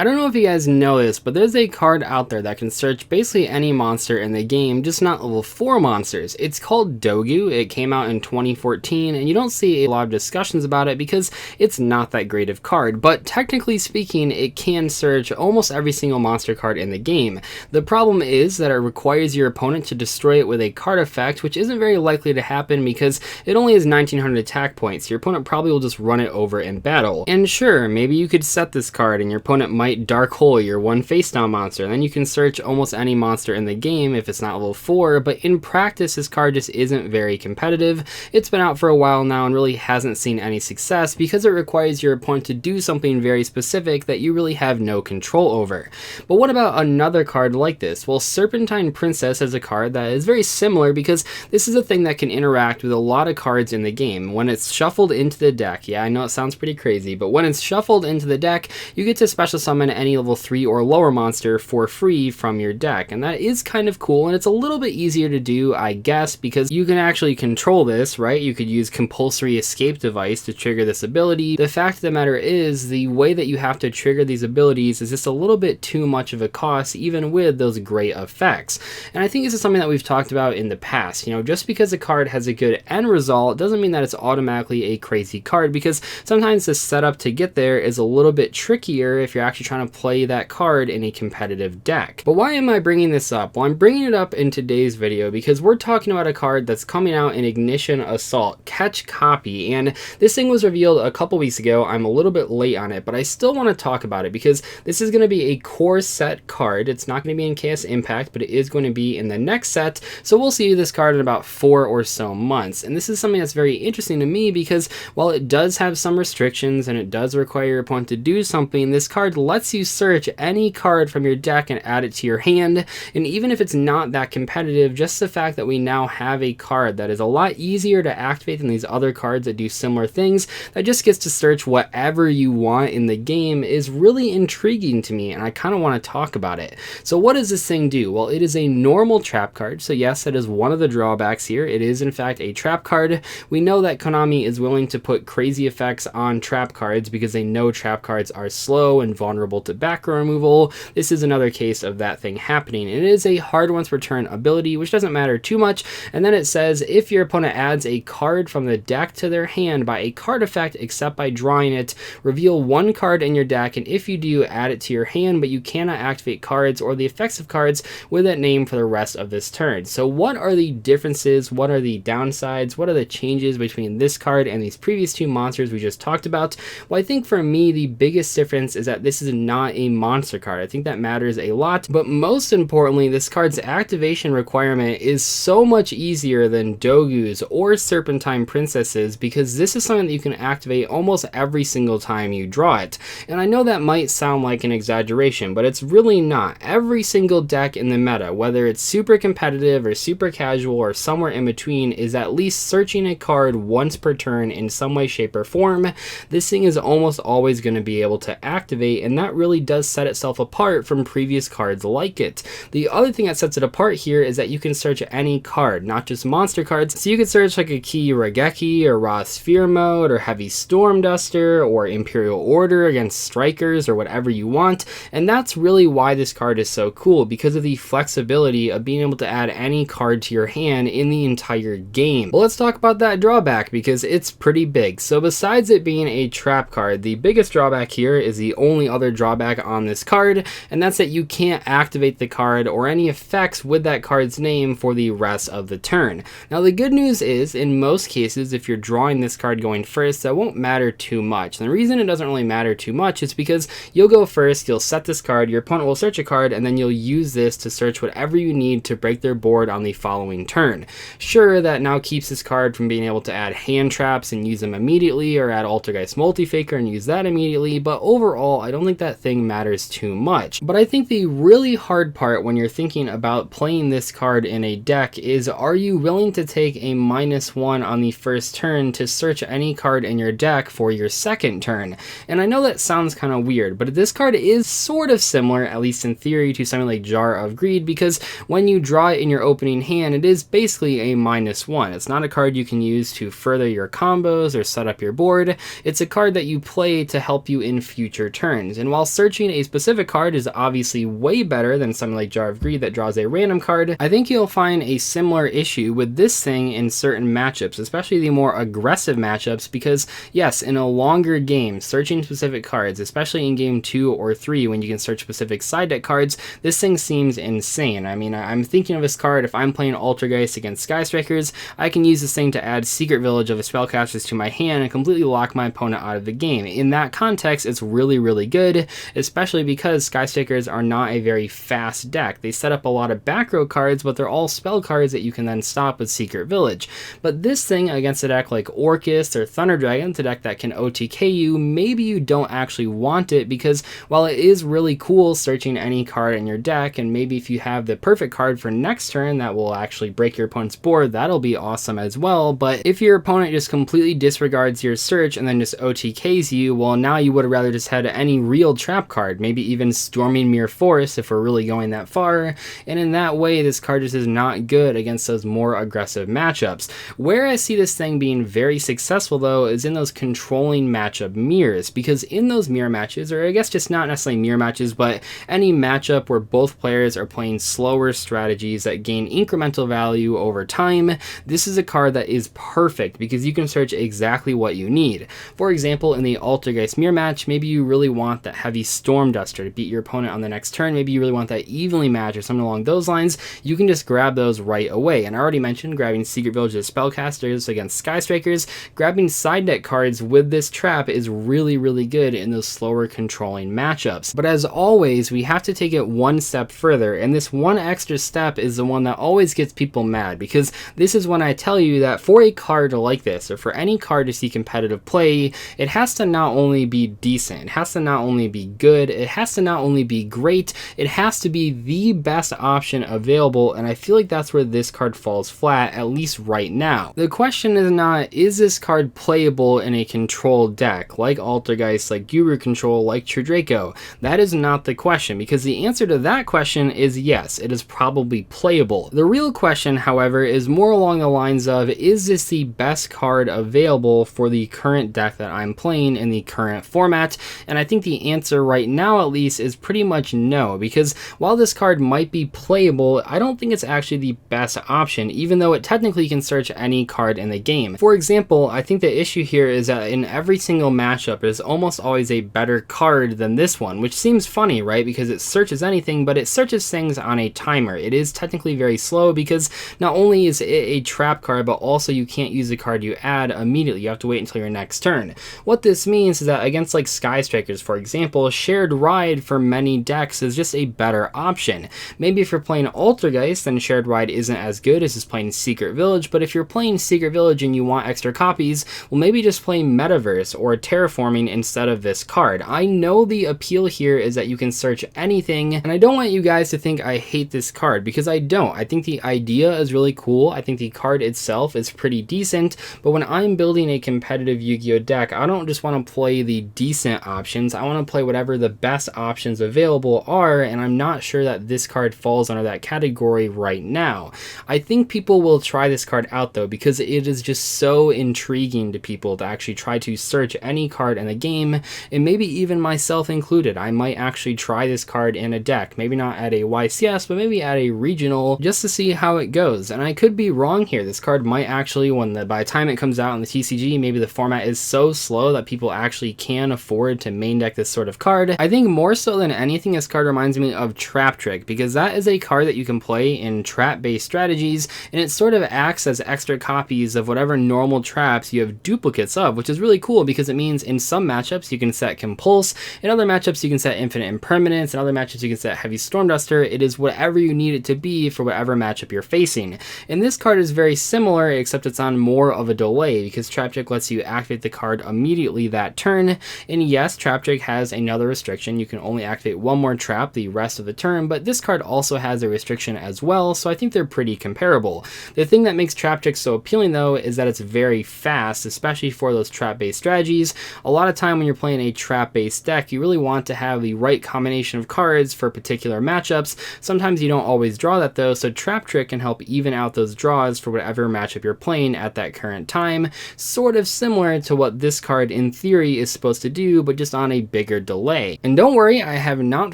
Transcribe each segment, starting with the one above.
I don't know if you guys know this, but there's a card out there that can search basically any monster in the game, just not level 4 monsters. It's called Dogu. It came out in 2014, and you don't see a lot of discussions about it because it's not that great of card, but technically speaking, it can search almost every single monster card in the game. The problem is that it requires your opponent to destroy it with a card effect, which isn't very likely to happen because it only has 1900 attack points. Your opponent probably will just run it over in battle. And sure, maybe you could set this card and your opponent might dark hole your one face down monster, and then you can search almost any monster in the game if it's not level 4, but in practice this card just isn't very competitive. It's been out for a while now and really hasn't seen any success because it requires your opponent to do something very specific that you really have no control over. But what about another card like this? Well, Serpentine Princess is a card that is very similar because this is a thing that can interact with a lot of cards in the game. When it's shuffled into the deck, yeah, I know it sounds pretty crazy, but when it's shuffled into the deck, you get to special summon any level 3 or lower monster for free from your deck, and that is kind of cool, and it's a little bit easier to do, I guess, because you can actually control this, right? You could use compulsory escape device to trigger this ability. The fact of the matter is, the way that you have to trigger these abilities is just a little bit too much of a cost, even with those great effects. And I think this is something that we've talked about in the past. You know, just because a card has a good end result doesn't mean that it's automatically a crazy card, because sometimes the setup to get there is a little bit trickier if you're actually trying to play that card in a competitive deck. But why am I bringing this up? Well, I'm bringing it up in today's video because we're talking about a card that's coming out in Ignition Assault, Catch Copy, and this thing was revealed a couple weeks ago. I'm a little bit late on it, but I still want to talk about it because this is going to be a core set card. It's not going to be in Chaos Impact, but it is going to be in the next set, so we'll see this card in about 4 or so months. And this is something that's very interesting to me because while it does have some restrictions and it does require your opponent to do something, this card lets you search any card from your deck and add it to your hand. And even if it's not that competitive, just the fact that we now have a card that is a lot easier to activate than these other cards that do similar things, that just gets to search whatever you want in the game, is really intriguing to me, and I kind of want to talk about it. So what does this thing do? Well, it is a normal trap card, so yes, that is one of the drawbacks here. It is in fact a trap card. We know that Konami is willing to put crazy effects on trap cards because they know trap cards are slow and vulnerable to background removal. This is another case of that thing happening. It is a hard once return ability, which doesn't matter too much, and then it says if your opponent adds a card from the deck to their hand by a card effect except by drawing it, reveal one card in your deck, and if you do, add it to your hand, but you cannot activate cards or the effects of cards with that name for the rest of this turn. So what are the differences? What are the downsides? What are the changes between this card and these previous two monsters we just talked about? Well, I think for me the biggest difference is that this is not a monster card. I think that matters a lot, but most importantly, this card's activation requirement is so much easier than Dogu's or Serpentine Princesses because this is something that you can activate almost every single time you draw it. And I know that might sound like an exaggeration, but it's really not. Every single deck in the meta, whether it's super competitive or super casual or somewhere in between, is at least searching a card once per turn in some way, shape, or form. This thing is almost always going to be able to activate, and that really does set itself apart from previous cards like it. The other thing that sets it apart here is that you can search any card, not just monster cards. So you could search like a Ki Regeki or Raw Sphere Mode or Heavy Storm Duster or Imperial Order against strikers or whatever you want, and that's really why this card is so cool, because of the flexibility of being able to add any card to your hand in the entire game. Well, let's talk about that drawback because it's pretty big. So besides it being a trap card, the biggest drawback here is the only other drawback on this card, and that's that you can't activate the card or any effects with that card's name for the rest of the turn. Now the good news is, in most cases, if you're drawing this card going first, that won't matter too much. And the reason it doesn't really matter too much is because you'll go first, you'll set this card, your opponent will search a card, and then you'll use this to search whatever you need to break their board on the following turn. Sure, that now keeps this card from being able to add hand traps and use them immediately, or add Altergeist Multifaker and use that immediately, but overall I don't think that thing matters too much. But I think the really hard part when you're thinking about playing this card in a deck is, are you willing to take a -1 on the first turn to search any card in your deck for your second turn? And I know that sounds kind of weird, but this card is sort of similar, at least in theory, to something like Jar of Greed, because when you draw it in your opening hand, it is basically a -1. It's not a card you can use to further your combos or set up your board. It's a card that you play to help you in future turns. And while searching a specific card is obviously way better than something like Jar of Greed that draws a random card, I think you'll find a similar issue with this thing in certain matchups, especially the more aggressive matchups, because yes, in a longer game, searching specific cards, especially in game 2 or 3 when you can search specific side deck cards, this thing seems insane. I mean, I'm thinking of this card, if I'm playing Altergeist against Sky Strikers, I can use this thing to add Secret Village of a Spellcasters to my hand and completely lock my opponent out of the game. In that context, it's really, really good, especially because Sky Strikers are not a very fast deck. They set up a lot of back row cards, but they're all spell cards that you can then stop with Secret Village. But this thing against a deck like Orcust or Thunder Dragon, it's a deck that can OTK you, maybe you don't actually want it, because while it is really cool searching any card in your deck, and maybe if you have the perfect card for next turn that will actually break your opponent's board, that'll be awesome as well. But if your opponent just completely disregards your search and then just OTKs you, well, now you would rather just had any real trap card, maybe even Storming Mirror Forest if we're really going that far, and in that way this card just is not good against those more aggressive matchups. Where I see this thing being very successful though is in those controlling matchup mirrors, because in those mirror matches, or I guess just not necessarily mirror matches, but any matchup where both players are playing slower strategies that gain incremental value over time, this is a card that is perfect because you can search exactly what you need. For example, in the Altergeist mirror match, maybe you really want that heavy Storm Duster to beat your opponent on the next turn, maybe you really want that Evenly match or something along those lines, you can just grab those right away. And I already mentioned grabbing Secret Village of Spellcasters against Sky Strikers. Grabbing side deck cards with this trap is really, really good in those slower controlling matchups. But as always, we have to take it one step further, and this one extra step is the one that always gets people mad, because this is when I tell you that for a card like this, or for any card to see competitive play, it has to not only be decent, it has to not only be good, it has to not only be great, it has to be the best option available, and I feel like that's where this card falls flat, at least right now. The question is not, is this card playable in a controlled deck, like Altergeist, like Guru Control, like True Draco? That is not the question, because the answer to that question is yes, it is probably playable. The real question, however, is more along the lines of, is this the best card available for the current deck that I'm playing in the current format? And I think the answer right now, at least, is pretty much no, because while this card might be playable, I don't think it's actually the best option, even though it technically can search any card in the game. For example, I think the issue here is that in every single matchup, there's almost always a better card than this one, which seems funny, right? Because it searches anything, but it searches things on a timer. It is technically very slow because not only is it a trap card, but also you can't use the card you add immediately. You have to wait until your next turn. What this means is that against like Sky Strikers, for example, Shared Ride for many decks is just a better option. Maybe if you're playing Altergeist, then Shared Ride isn't as good as just playing Secret Village, but if you're playing Secret Village and you want extra copies, well, maybe just play Metaverse or Terraforming instead of this card. I know the appeal here is that you can search anything, and I don't want you guys to think I hate this card, because I don't. I think the idea is really cool. I think the card itself is pretty decent, but when I'm building a competitive Yu-Gi-Oh deck, I don't just want to play the decent options. I want to play whatever the best options available are, and I'm not sure that this card falls under that category right now. I think people will try this card out though, because it is just so intriguing to people to actually try to search any card in the game, and maybe even myself included. I might actually try this card in a deck, maybe not at a YCS, but maybe at a regional, just to see how it goes. And I could be wrong here. This card might actually, by the time it comes out in the TCG, maybe the format is so slow that people actually can afford to main deck this sort of card. I think more so than anything, this card reminds me of Trap Trick, because that is a card that you can play in trap-based strategies, and it sort of acts as extra copies of whatever normal traps you have duplicates of, which is really cool because it means in some matchups you can set Compulse, in other matchups you can set Infinite Impermanence, in other matchups you can set Heavy Storm Duster. It is whatever you need it to be for whatever matchup you're facing. And this card is very similar, except it's on more of a delay, because Trap Trick lets you activate the card immediately that turn. And yes, Trap Trick has another restriction. You can only activate one more trap the rest of the turn, but this card also has a restriction as well, so I think they're pretty comparable. The thing that makes Trap Trick so appealing though is that it's very fast, especially for those trap-based strategies. A lot of time when you're playing a trap-based deck, you really want to have the right combination of cards for particular matchups. Sometimes you don't always draw that though, so Trap Trick can help even out those draws for whatever matchup you're playing at that current time. Sort of similar to what this card in theory is supposed to do, but just on a bigger bigger delay. And don't worry, I have not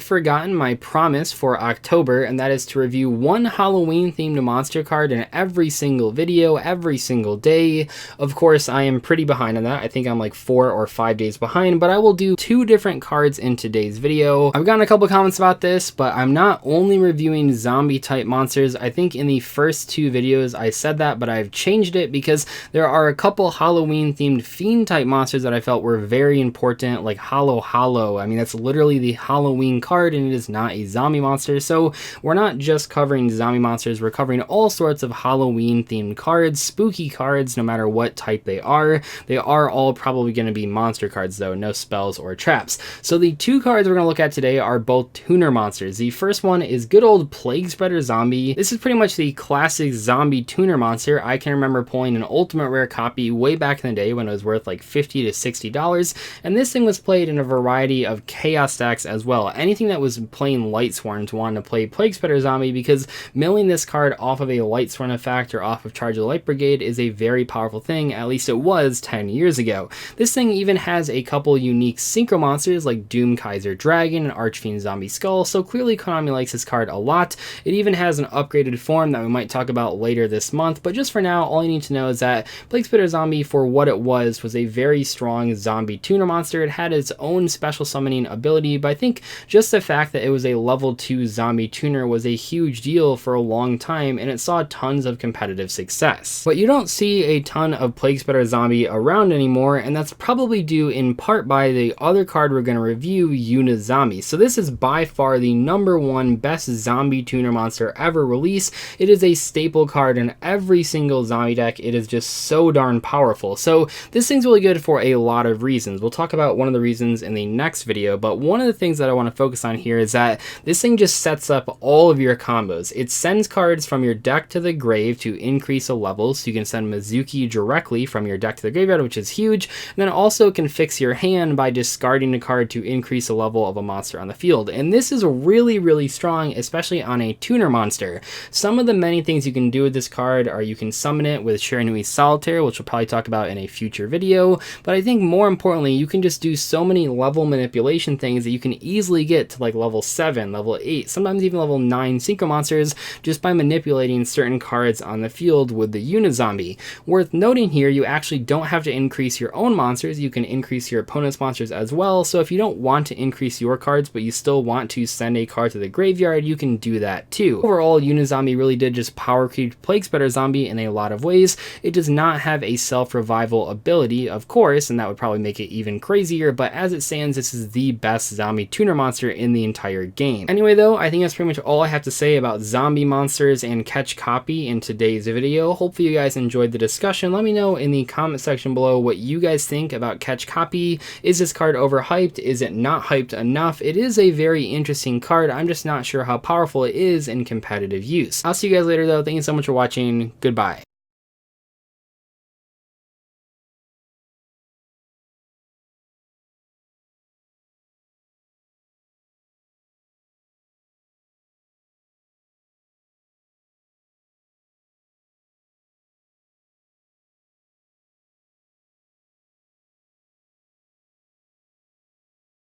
forgotten my promise for October, and that is to review one Halloween themed monster card in every single video, every single day. Of course, I am pretty behind on that. I think I'm like 4 or 5 days behind, but I will do 2 different cards in today's video. I've gotten a couple comments about this, but I'm not only reviewing zombie type monsters. I think in the first 2 videos I said that, but I've changed it because there are a couple Halloween themed fiend type monsters that I felt were very important, like Hollow Hollow. I mean, that's literally the Halloween card and it is not a zombie monster. So we're not just covering zombie monsters, we're covering all sorts of Halloween themed cards, spooky cards, no matter what type they are. They are all probably going to be monster cards though, no spells or traps. So the 2 cards we're going to look at today are both tuner monsters. The first one is good old Plague Spreader Zombie. This is pretty much the classic zombie tuner monster. I can remember pulling an ultimate rare copy way back in the day when it was worth like $50 to $60, and this thing was played in a variety of chaos stacks as well. Anything that was playing Light Swarms wanted to play Plague Spreader Zombie because milling this card off of a Light Swarm effect or off of Charge of the Light Brigade is a very powerful thing, at least it was 10 years ago. This thing even has a couple unique synchro monsters like Doom Kaiser Dragon and Archfiend Zombie Skull, so clearly Konami likes this card a lot. It even has an upgraded form that we might talk about later this month, but just for now, all you need to know is that Plague Spreader Zombie, for what it was a very strong zombie tuner monster. It had its own special summoning ability, but I think just the fact that it was a level 2 zombie tuner was a huge deal for a long time, and it saw tons of competitive success. But you don't see a ton of Plague Spreader Zombie around anymore, and that's probably due in part by the other card we're going to review, Unizombie. So this is by far the #1 best zombie tuner monster ever released. It is a staple card in every single zombie deck. It is just so darn powerful. So this thing's really good for a lot of reasons. We'll talk about one of the reasons in the next video, but one of the things that I want to focus on here is that this thing just sets up all of your combos. It sends cards from your deck to the grave to increase a level, so you can send Mizuki directly from your deck to the graveyard, which is huge, and then also can fix your hand by discarding a card to increase the level of a monster on the field. And this is really, really strong, especially on a tuner monster. Some of the many things you can do with this card are you can summon it with Shiranui Solitaire, which we'll probably talk about in a future video, but I think more importantly, you can just do so many level manipulation things that you can easily get to like level 7, level 8, sometimes even level 9 synchro monsters just by manipulating certain cards on the field with the Unizombie. Worth noting here, you actually don't have to increase your own monsters, you can increase your opponent's monsters as well, so if you don't want to increase your cards but you still want to send a card to the graveyard, you can do that too. Overall, Unizombie really did just power creep Plague Spreader Zombie in a lot of ways. It does not have a self-revival ability, of course, and that would probably make it even crazier, but as it stands, this is the best zombie tuner monster in the entire game. Anyway though, I think that's pretty much all I have to say about zombie monsters and Catch Copy in today's video. Hopefully you guys enjoyed the discussion. Let me know in the comment section below what you guys think about Catch Copy. Is this card overhyped? Is it not hyped enough? It is a very interesting card. I'm just not sure how powerful it is in competitive use. I'll see you guys later though. Thank you so much for watching. Goodbye.